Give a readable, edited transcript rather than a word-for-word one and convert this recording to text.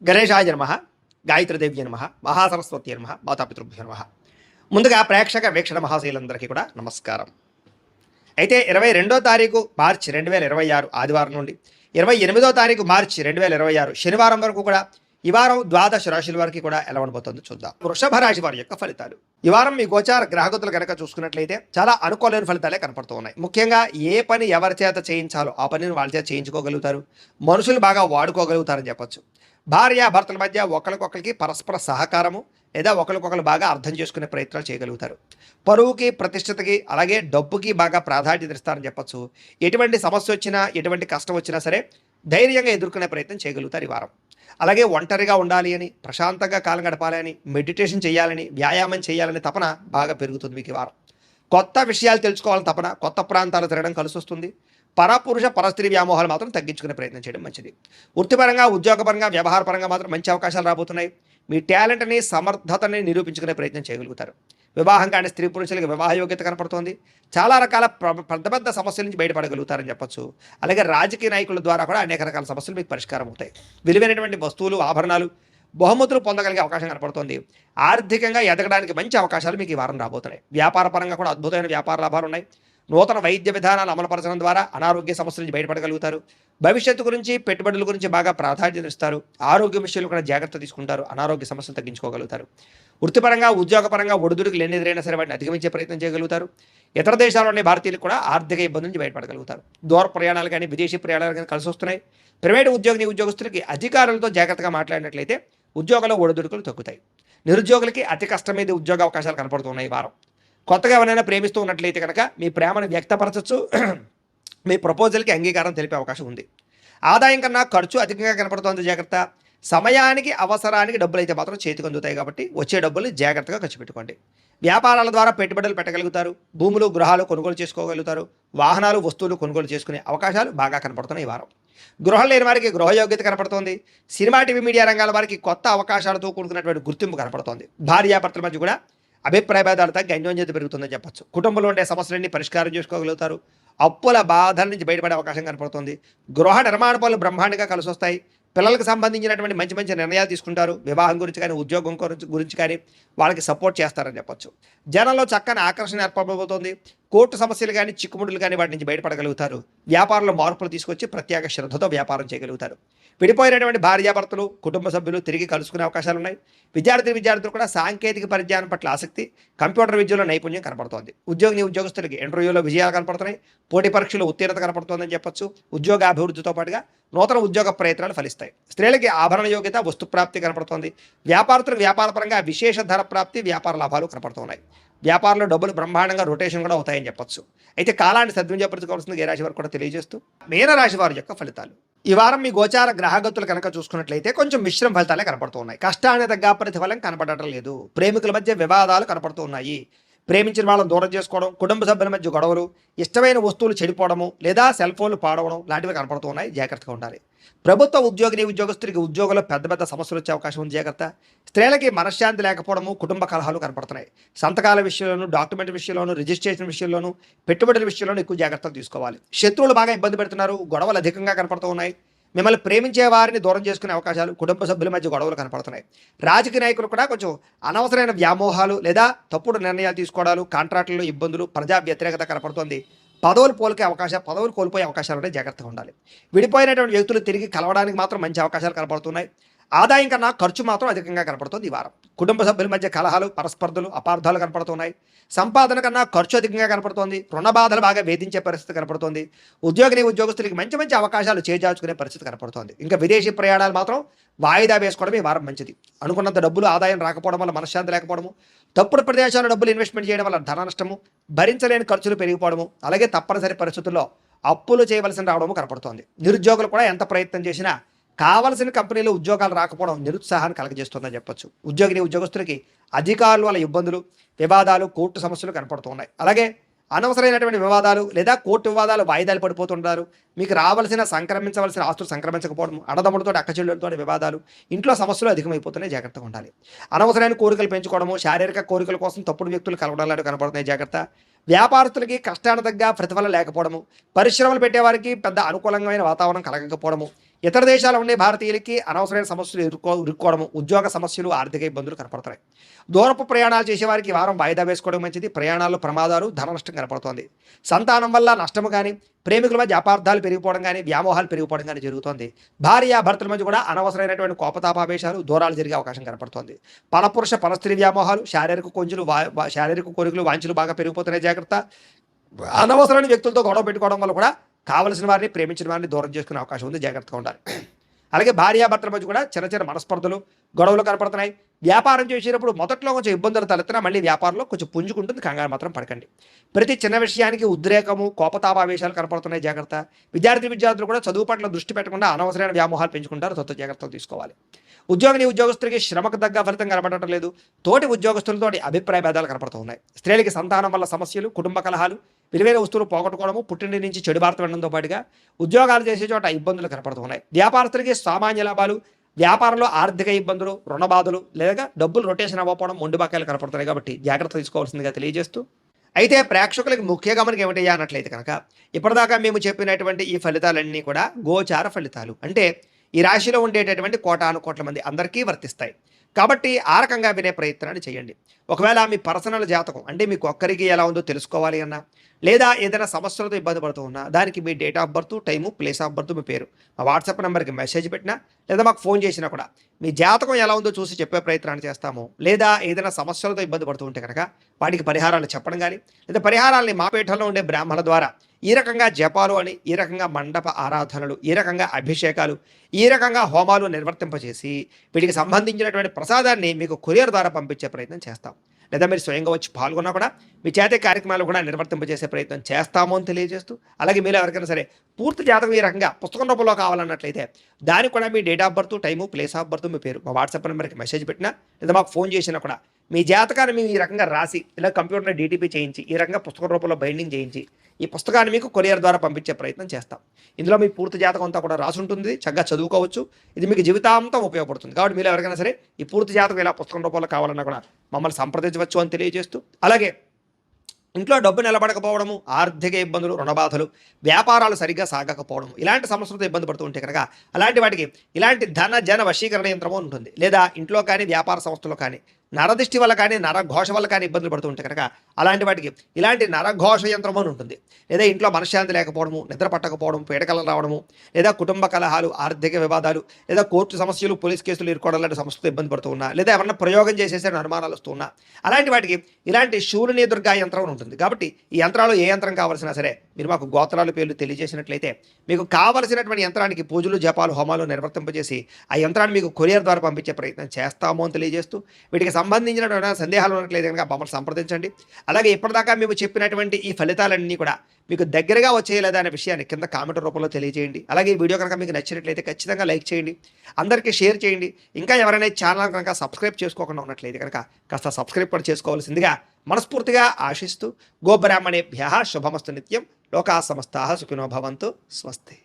గణేశాయ నమః, గాయత్రీదేవ్య నమః, మహాసరస్వతి నమః, మాతాపితృభ్యో నమః. ముందుగా ప్రేక్షక వీక్షణ మహాశైలందరికీ కూడా నమస్కారం. అయితే 22వ తారీఖు మార్చి 2026 ఆదివారం నుండి 28వ తారీఖు మార్చి 2026 శనివారం వరకు కూడా ఈ వారం ద్వాదశ రాశుల వారికి కూడా ఎలా ఉండబోతుందో చూద్దాం. వృషభ రాశి వారి యొక్క ఫలితాలు. ఈ వారం మీ గోచార గ్రహగతులు కనుక చూసుకున్నట్లయితే చాలా అనుకూలమైన ఫలితాలే కనపడుతూ ఉన్నాయి. ముఖ్యంగా ఏ పని ఎవరి చేత చేయించాలో ఆ పనిని వాళ్ళ చేత చేయించుకోగలుగుతారు. మనుషులు బాగా వాడుకోగలుగుతారని చెప్పొచ్చు. భార్యాభర్తల మధ్య ఒకరికొకరికి పరస్పర సహకారము లేదా ఒకరికొకరు బాగా అర్థం చేసుకునే ప్రయత్నాలు చేయగలుగుతారు. పరువుకి, ప్రతిష్టతకి, అలాగే డబ్బుకి బాగా ప్రాధాన్యత ఇస్తారని చెప్పొచ్చు. ఎటువంటి సమస్య వచ్చినా, ఎటువంటి కష్టం వచ్చినా సరే ధైర్యంగా ఎదుర్కొనే ప్రయత్నం చేయగలుగుతారు ఈ వారం. అలాగే ఒంటరిగా ఉండాలి అని, ప్రశాంతంగా కాలం గడపాలని, మెడిటేషన్ చేయాలని, వ్యాయామం చేయాలని తపన బాగా పెరుగుతుంది మీకు ఈ వారం. కొత్త విషయాలు తెలుసుకోవాలని తపన, కొత్త ప్రాంతాలు తిరగడం కలిసి వస్తుంది. పరపురుష పరస్త్రీ వ్యామోహాలు మాత్రం తగ్గించుకునే ప్రయత్నం చేయడం మంచిది. వృత్తిపరంగా, ఉద్యోగపరంగా, వ్యవహారపరంగా మాత్రం మంచి అవకాశాలు రాబోతున్నాయి. మీ టాలెంట్ని, సమర్థతని నిరూపించుకునే ప్రయత్నం చేయగలుగుతారు. వివాహం కాని స్త్రీ పురుషులకి వివాహ యోగ్యత కనపడుతోంది. చాలా రకాల పెద్ద పెద్ద సమస్యల నుంచి బయటపడగలుగుతారని చెప్పొచ్చు. అలాగే రాజకీయ నాయకుల ద్వారా కూడా అనేక రకాల సమస్యలు మీకు పరిష్కారం అవుతాయి. విలువైనటువంటి వస్తువులు, ఆభరణాలు, బహుమతులు పొందగలిగే అవకాశం కనపడుతోంది. ఆర్థికంగా ఎదగడానికి మంచి అవకాశాలు మీకు ఈ వారం రాబోతున్నాయి. వ్యాపార పరంగా కూడా అద్భుతమైన వ్యాపార లాభాలు ఉన్నాయి. నూతన వైద్య విధానాలు అమలుపరచడం ద్వారా అనారోగ్య సమస్యల నుంచి బయటపడగలుగుతారు. భవిష్యత్తు గురించి, పెట్టుబడుల గురించి బాగా ప్రాధాన్యత ఇస్తారు. ఆరోగ్య విషయంలో కూడా జాగ్రత్త తీసుకుంటారు. అనారోగ్య సమస్యలు తగ్గించుకోగలుగుతారు. వృత్తిపరంగా, ఉద్యోగపరంగా ఒడిదుడుకులు ఎన్ని ఎదురైనా సరే వాటిని అధిగమించే ప్రయత్నం చేయగలుగుతారు. ఇతర దేశాల్లోని భారతీయులు కూడా ఆర్థిక ఇబ్బంది నుంచి బయటపడగలుగుతారు. దూర ప్రయాణాలు కానీ, విదేశీ ప్రయాణాలు కానీ కలిసి వస్తున్నాయి. ప్రైవేటు ఉద్యోగస్తులకి అధికారులతో జాగ్రత్తగా మాట్లాడినట్లయితే ఉద్యోగంలో ఒడిదుడుకులు తగ్గుతాయి. నిరుద్యోగులకి అతి కష్టం మీద ఉద్యోగ అవకాశాలు కనపడుతున్నాయి ఈ వారం. కొత్తగా ఎవరైనా ప్రేమిస్తూ ఉన్నట్లయితే కనుక మీ ప్రేమను వ్యక్తపరచచ్చు. మీ ప్రపోజల్కి అంగీకారం తెలిపే అవకాశం ఉంది. ఆదాయం కన్నా ఖర్చు అధికంగా కనపడుతోంది, జాగ్రత్త. సమయానికి, అవసరానికి డబ్బులు అయితే మాత్రం చేతికి అందుతాయి కాబట్టి వచ్చే డబ్బుల్ని జాగ్రత్తగా ఖర్చు పెట్టుకోండి. వ్యాపారాల ద్వారా పెట్టుబడులు పెట్టగలుగుతారు. భూములు, గృహాలు కొనుగోలు చేసుకోగలుగుతారు. వాహనాలు, వస్తువులు కొనుగోలు చేసుకునే అవకాశాలు బాగా కనపడుతున్నాయి ఈ వారం. గృహం లేని వారికి గృహయోగ్యత కనపడుతోంది. సినిమా, టీవీ, మీడియా రంగాల వారికి కొత్త అవకాశాలతో కూడుకున్నటువంటి గుర్తింపు కనపడుతోంది. భార్యాభర్తల మధ్య కూడా అభిప్రాయ భేదాలు తగ్గి అన్యోన్యత పెరుగుతుందని చెప్పచ్చు. కుటుంబంలో ఉండే సమస్యలన్నీ పరిష్కారం చేసుకోగలుగుతారు. అప్పుల బాధల నుంచి బయటపడే అవకాశం కనపడుతుంది. గృహ నిర్మాణ పనులు బ్రహ్మాండంగా కలిసి వస్తాయి. పిల్లలకు సంబంధించినటువంటి మంచి మంచి నిర్ణయాలు తీసుకుంటారు. వివాహం గురించి కానీ, ఉద్యోగం గురించి కానీ వాళ్ళకి సపోర్ట్ చేస్తారని చెప్పొచ్చు. జనంలో చక్కని ఆకర్షణ ఏర్పడబోతోంది. కోర్టు సమస్యలు కానీ, చిక్కుముడులు కానీ వాటి నుంచి బయటపడగలుగుతారు. వ్యాపారంలో మార్పులు తీసుకొచ్చి ప్రత్యేక శ్రద్ధతో వ్యాపారం చేయగలుగుతారు. విడిపోయినటువంటి భార్యాభర్తలు, కుటుంబ సభ్యులు తిరిగి కలుసుకునే అవకాశాలు ఉన్నాయి. విద్యార్థులు కూడా సాంకేతిక పరిజ్ఞానం పట్ల ఆసక్తి, కంప్యూటర్ విద్యలో నైపుణ్యం కనపడుతోంది. ఉద్యోగస్తులకి ఇంటర్వ్యూలో విజయాలు కనపడుతున్నాయి. పోటీ పరీక్షలో ఉత్తీర్ణత కనపడుతోందని చెప్పొచ్చు. ఉద్యోగ అభివృద్ధితో పాటుగా నూతన ఉద్యోగ ప్రయత్నాలు ఫలిస్తాయి. స్త్రీలకి ఆభరణ యోగ్యత, వస్తు ప్రాప్తి కనపడుతోంది. వ్యాపారస్తులకు వ్యాపారపరంగా విశేష ధర ప్రాప్తి, వ్యాపార లాభాలు కనపడుతున్నాయి. వ్యాపారంలో డబ్బులు బ్రహ్మాండంగా రొటేషన్ కూడా అవుతాయని చెప్పొచ్చు. అయితే కాలాన్ని సద్వినియోగపరచుకోవాల్సింది ఏ రాశి వారు కూడా తెలియజేస్తూ మీనరాశి వారి యొక్క ఫలితాలు. ఈ వారం మీ గోచార గ్రహగతులు కనుక చూసుకున్నట్లయితే కొంచెం మిశ్రమ ఫలితాలే కనపడుతూ ఉన్నాయి. కష్టాన్ని తగ్గ ప్రతిఫలం కనపడటం లేదు. ప్రేమికుల మధ్య వివాదాలు కనపడుతూ ఉన్నాయి. ప్రేమించిన వాళ్ళని దూరం చేసుకోవడం, కుటుంబ సభ్యుల మధ్య గొడవలు, ఇష్టమైన వస్తువులు చెడిపోవడము లేదా సెల్ ఫోన్లు పాడవడం లాంటివి కనపడుతూ ఉన్నాయి. జాగ్రత్తగా ఉండాలి. ప్రభుత్వ ఉద్యోగస్తులకి ఉద్యోగంలో పెద్ద పెద్ద సమస్యలు వచ్చే అవకాశం ఉంది, జాగ్రత్త. స్త్రీలకి మనశ్శాంతి లేకపోవడము, కుటుంబ కలహాలు కనపడుతున్నాయి. సంతకాల విషయంలోనూ, డాక్యుమెంట్ విషయంలోనూ, రిజిస్ట్రేషన్ విషయంలోనూ, పెట్టుబడుల విషయంలోనూ ఎక్కువ జాగ్రత్తలు తీసుకోవాలి. శత్రువులు బాగా ఇబ్బంది పెడుతున్నారు. గొడవలు అధికంగా కనపడుతూ ఉన్నాయి. మిమ్మల్ని ప్రేమించే వారిని దూరం చేసుకునే అవకాశాలు, కుటుంబ సభ్యుల మధ్య గొడవలు కనపడుతున్నాయి. రాజకీయ నాయకులు కూడా కొంచెం అనవసరమైన వ్యామోహాలు లేదా తప్పుడు నిర్ణయాలు తీసుకోవడాలు, కాంట్రాక్టుల్లో ఇబ్బందులు, ప్రజా వ్యతిరేకత కనపడుతోంది. పదవులు కోల్పోయే అవకాశాలు ఉంటే జాగ్రత్తగా ఉండాలి. విడిపోయినటువంటి వ్యక్తులు తిరిగి కలవడానికి మాత్రం మంచి అవకాశాలు కనపడుతున్నాయి. ఆదాయం కన్నా ఖర్చు మాత్రం అధికంగా కనపడుతుంది ఈ వారం. కుటుంబ సభ్యుల మధ్య కలహాలు, పరస్పర్ధలు, అపార్థాలు కనపడుతున్నాయి. సంపాదన కన్నా ఖర్చు అధికంగా కనపడుతోంది. రుణ బాధలు బాగా వేధించే పరిస్థితి కనపడుతోంది. ఉద్యోగస్తులకి మంచి మంచి అవకాశాలు చేజార్చుకునే పరిస్థితి కనపడుతోంది. ఇంకా విదేశీ ప్రయాణాలు మాత్రం వాయిదా వేసుకోవడం ఈ వారం మంచిది. అనుకున్నంత డబ్బులు ఆదాయం రాకపోవడం వల్ల మనశ్శాంతి లేకపోవడము, తప్పుడు ప్రదేశాల్లో డబ్బులు ఇన్వెస్ట్మెంట్ చేయడం వల్ల ధన నష్టము, భరించలేని ఖర్చులు పెరిగిపోవడము, అలాగే తప్పనిసరి పరిస్థితుల్లో అప్పులు చేయవలసిన రావడము కనపడుతోంది. నిరుద్యోగులు కూడా ఎంత ప్రయత్నం చేసినా కావలసిన కంపెనీలో ఉద్యోగాలు రాకపోవడం నిరుత్సాహాన్ని కలగజేస్తుందని చెప్పొచ్చు. ఉద్యోగస్తులకి అధికారుల వల్ల ఇబ్బందులు, వివాదాలు, కోర్టు సమస్యలు కనపడుతున్నాయి. అలాగే అనవసరమైనటువంటి వివాదాలు లేదా కోర్టు వివాదాలు వాయిదాలు పడిపోతుంటారు. మీకు సంక్రమించవలసిన ఆస్తులు సంక్రమించకపోవడం, అన్నదమ్ములతో అక్కచెల్లెలతో వివాదాలు, ఇంట్లో సమస్యలు అధికమైపోతున్నాయి. జాగ్రత్తగా ఉండాలి. అనవసరమైన కోరికలు పెంచుకోవడము, శారీరక కోరికల కోసం తప్పుడు వ్యక్తులు కలవడాలు కనపడుతున్నాయి. జాగ్రత్త. వ్యాపారస్తులకి కష్టానికి తగ్గ ప్రతిఫలం లేకపోవడము, పరిశ్రమలు పెట్టేవారికి పెద్ద అనుకూలమైన వాతావరణం కలగకపోవడము, ఇతర దేశాల్లో ఉండే భారతీయులకి అనవసరమైన సమస్యలు ఇరుక్కోవడము, ఉద్యోగ సమస్యలు, ఆర్థిక ఇబ్బందులు కనపడుతున్నాయి. దూరపు ప్రయాణాలు చేసేవారికి ఈ వారం వాయిదా వేసుకోవడం మంచిది. ప్రయాణాల్లో ప్రమాదాలు, ధన నష్టం కనపడుతోంది. సంతానం వల్ల నష్టము కానీ, ప్రేమికుల మధ్య అపార్థాలు పెరిగిపోవడం కానీ, వ్యామోహాలు పెరిగిపోవడం కానీ జరుగుతోంది. భార్య భర్తల మధ్య కూడా అనవసరమైనటువంటి కోపతాపావేశాలు, దూరాలు జరిగే అవకాశం కనపడుతోంది. పరపురుష పరస్త్రీ వ్యామోహాలు, శారీరక కోరికలు, వాంఛలు బాగా పెరిగిపోతున్నాయి. జాగ్రత్త. అనవసరమైన వ్యక్తులతో గొడవ పెట్టుకోవడం వల్ల కూడా కావలసిన వారిని, ప్రేమించిన వారిని దూరం చేసుకునే అవకాశం ఉంది. జాగ్రత్తగా ఉండాలి. అలాగే భార్యాభర్తల మధ్య కూడా చిన్న చిన్న మనస్పర్ధలు, గొడవలు కనపడుతున్నాయి. వ్యాపారం చేసేటప్పుడు మొదట్లో కొంచెం ఇబ్బందులు తలెత్తినా మళ్ళీ వ్యాపారంలో కొంచెం పుంజుకుంటుంది. కంగారు మాత్రం పడకండి. ప్రతి చిన్న విషయానికి ఉద్రేకము, కోపతాపావేశాలు కనపడుతున్నాయి. జాగ్రత్త. విద్యార్థులు కూడా చదువు పట్ల దృష్టి పెట్టకుండా అనవసరమైన వ్యామోహాలు పెంచుకుంటారు. జాగ్రత్తలు తీసుకోవాలి. ఉద్యోగస్తులకి శ్రమకు తగ్గ ఫలితం కనపడటం లేదు. తోటి ఉద్యోగస్తులతో అభిప్రాయ భేదాలు కనపడుతూ ఉన్నాయి. స్త్రీలకి సంతానం వల్ల సమస్యలు, కుటుంబ కలహాలు, విలువైన వస్తువులు పోగొట్టుకోవడము, పుట్టింటి నుంచి చెడు వార్త వినడంతో పాటుగా ఉద్యోగాలు చేసే చోట ఇబ్బందులు కనపడుతూ ఉన్నాయి. వ్యాపారస్తులకి సామాన్య లాభాలు, వ్యాపారంలో ఆర్థిక ఇబ్బందులు, రుణ బాధలు, లేదా డబ్బులు రొటేషన్ అవ్వకపోవడం, మొండి బకాయిలు కనపడుతున్నాయి. కాబట్టి జాగ్రత్త తీసుకోవాల్సిందిగా తెలియజేస్తూ, అయితే ప్రేక్షకులకి ముఖ్య గమనిక ఏమిటయ్యా అన్నట్లయితే కనుక, ఇప్పటిదాకా మేము చెప్పినటువంటి ఈ ఫలితాలన్నీ కూడా గోచార ఫలితాలు. అంటే ఈ రాశిలో ఉండేటటువంటి కోటాను కోట్ల మంది అందరికీ వర్తిస్తాయి. కాబట్టి ఆ రకంగా వినే ప్రయత్నాన్ని చేయండి. ఒకవేళ మీ పర్సనల్ జాతకం అంటే మీకు ఒక్కరికి ఎలా ఉందో తెలుసుకోవాలి అన్నా, లేదా ఏదైనా సమస్యలతో ఇబ్బంది పడుతూ ఉన్నా, దానికి మీ date of birth, time, place of birth, మీ పేరు మా వాట్సాప్ నెంబర్కి మెసేజ్ పెట్టినా, లేదా మాకు ఫోన్ చేసినా కూడా మీ జాతకం ఎలా ఉందో చూసి చెప్పే ప్రయత్నాన్ని చేస్తాము. లేదా ఏదైనా సమస్యలతో ఇబ్బంది పడుతూ ఉంటే కనుక వాటికి పరిహారాలు చెప్పడం కానీ, లేదా పరిహారాలని మా పీఠంలో ఉండే బ్రాహ్మణుల ద్వారా ఈ రకంగా జపాలు అని, ఈ రకంగా మండప ఆరాధనలు, ఈ రకంగా అభిషేకాలు, ఈ రకంగా హోమాలు నిర్వర్తింపజేసి వీటికి సంబంధించినటువంటి ప్రసాదాన్ని మీకు కొరియర్ ద్వారా పంపించే ప్రయత్నం చేస్తాం. లేదా మీరు స్వయంగా వచ్చి పాల్గొన్నా కూడా మీ చేతే కార్యక్రమాలు కూడా నిర్వర్తింపజేసే ప్రయత్నం చేస్తాము అని తెలియజేస్తూ, అలాగే మీరు ఎవరికైనా సరే పూర్తి జాతకం ఈ రకంగా పుస్తకం రూపంలో కావాలన్నట్లయితే దానికి కూడా మీ date of birth, time, place of birth, మీ పేరు మా వాట్సాప్ నెంబర్కి మెసేజ్ పెట్టినా, లేదా మాకు ఫోన్ చేసినా కూడా మీ జాతకాన్ని మేము ఈ రకంగా రాసి, ఇలా కంప్యూటర్లో డీటీపీ చేయించి, ఈ రకంగా పుస్తకం రూపంలో బైండింగ్ చేయించి ఈ పుస్తకాన్ని మీకు కొరియర్ ద్వారా పంపించే ప్రయత్నం చేస్తాం. ఇందులో మీ పూర్తి జాతకం అంతా కూడా రాసి ఉంటుంది. చక్కగా చదువుకోవచ్చు. ఇది మీకు జీవితాంతం ఉపయోగపడుతుంది. కాబట్టి మీరు ఎవరికైనా సరే ఈ పూర్తి జాతకం ఇలా పుస్తకం రూపంలో కావాలన్నా కూడా మమ్మల్ని సంప్రదించవచ్చు అని తెలియజేస్తూ, అలాగే ఇంట్లో డబ్బు నిలబడకపోవడము, ఆర్థిక ఇబ్బందులు, రుణబాధలు, వ్యాపారాలు సరిగ్గా సాగకపోవడం, ఇలాంటి సమస్యలతో ఇబ్బంది పడుతూ ఉంటే కనుక అలాంటి వాటికి ఇలాంటి ధన జన వశీకరణ యంత్రము ఉంటుంది. లేదా ఇంట్లో కానీ వ్యాపార సంస్థలో కానీ నరదిష్టి వల్ల కానీ, నరఘోష వల్ల కానీ ఇబ్బందులు పడుతూ ఉంటే కనుక అలాంటి వాటికి ఇలాంటి నరఘోష యంత్రము అని ఉంటుంది. లేదా ఇంట్లో మనశ్శాంతి లేకపోవడము, నిద్ర పట్టకపోవడం, పీడకలు రావడము, లేదా కుటుంబ కలహాలు, ఆర్థిక వివాదాలు, లేదా కోర్టు సమస్యలు, పోలీస్ కేసులు ఇరుకోవడం లాంటి సమస్యలతో ఇబ్బంది పడుతూ ఉన్నా, లేదా ఎవరన్నా ప్రయోగం చేసేసే అనుమానాలు వస్తూ ఉన్నా, అలాంటి వాటికి ఇలాంటి శూలిని దుర్గా యంత్రం ఉంటుంది. కాబట్టి ఈ యంత్రాలు ఏ యంత్రం కావాల్సినా సరే మీరు మాకు గోత్రాల పేర్లు తెలియజేసినట్లయితే మీకు కావలసినటువంటి యంత్రానికి పూజలు, జపాలు, హోమాలు నిర్వర్తింపజేసి ఆ యంత్రాన్ని మీకు కొరియర్ ద్వారా పంపించే ప్రయత్నం చేస్తాము అని తెలియజేస్తూ, వీటికి సంబంధించిన సందేహాలు ఉన్నట్లయితే కనుక మమ్మల్ని సంప్రదించండి. అలాగే ఇప్పటిదాకా మేము చెప్పినటువంటి ఈ ఫలితాలన్నీ కూడా మీకు దగ్గరగా వచ్చేయలేదా అనే విషయాన్ని కింద కామెంట్ రూపంలో తెలియజేయండి. అలాగే ఈ వీడియో కనుక మీకు నచ్చినట్లయితే ఖచ్చితంగా లైక్ చేయండి, అందరికీ షేర్ చేయండి. ఇంకా ఎవరైనా ఛానల్ కనుక సబ్స్క్రైబ్ చేసుకోకుండా ఉన్నట్లయితే కనుక కాస్త సబ్స్క్రైబ్ కూడా చేసుకోవాల్సిందిగా మనస్ఫూర్తిగా ఆశిస్తూ, గోబ్రాహ్మణేభ్యః శుభమస్తు నిత్యం. లోకా సమస్తాః సుఖినో భవంతు. స్వస్తి.